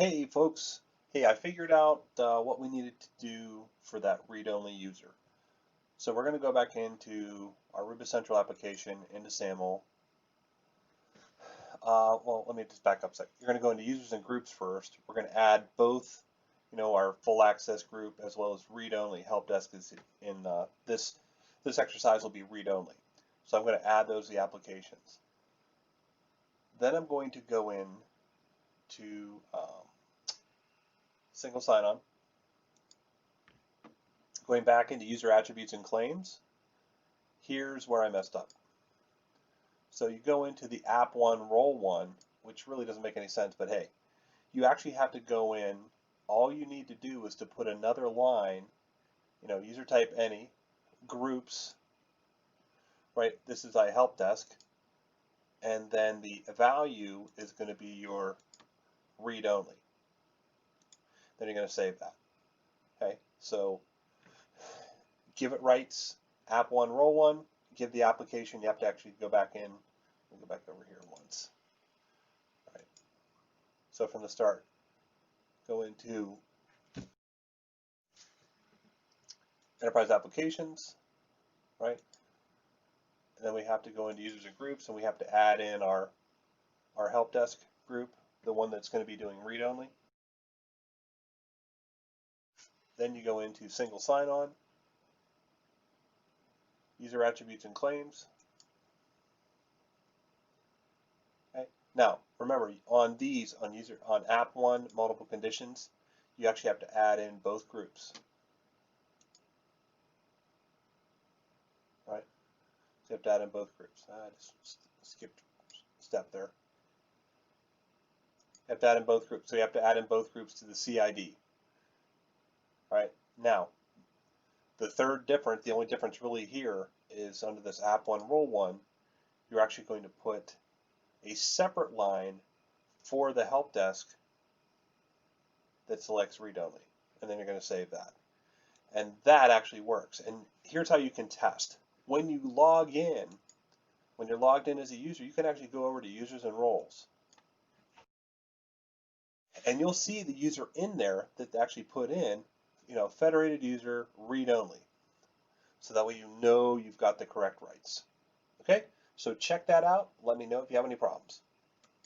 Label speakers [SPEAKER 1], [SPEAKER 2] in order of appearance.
[SPEAKER 1] Hey folks, hey, I figured out what we needed to do for that read-only user. So we're going to go back into our Rouba Central application into SAML. Well, let me just back up a second. You're going to go into users and groups first. We're going to add both, our full access group as well as read-only. Help desk is in this exercise will be read-only. So I'm going to add those to the applications. Then I'm going to go in to single sign-on. Going back into user attributes and claims, here's where I messed up. So you go into the app1 role1, which really doesn't make any sense, but hey, you actually have to go in. All you need to do is to put another line, user type any, groups, right? This is a help desk, and then the value is going to be your read only. Then you're going to save that. Okay, so give it rights, app1 role1, give the application. You have to actually go back in. We'll go back over here once. All right. So from the start, go into enterprise applications, right? And then we have to go into users and groups, and we have to add in our help desk group, the one that's going to be doing read only. Then you go into single sign-on, user attributes and claims. Okay. Now remember, on app1 multiple conditions, you actually have to add in both groups. Right? So you have to add in both groups. I just skipped a step there. You have to add in both groups. So you have to add in both groups to the CID. Right? Now, the only difference really here is under this app1 role1, you're actually going to put a separate line for the help desk that selects read only, and then you're going to save that. And that actually works. And here's how you can test. When you log in, when you're logged in as a user, you can actually go over to users and roles. And you'll see the user in there that actually put in, federated user read only. So that way you know you've got the correct rights. Okay? So check that out. Let me know if you have any problems.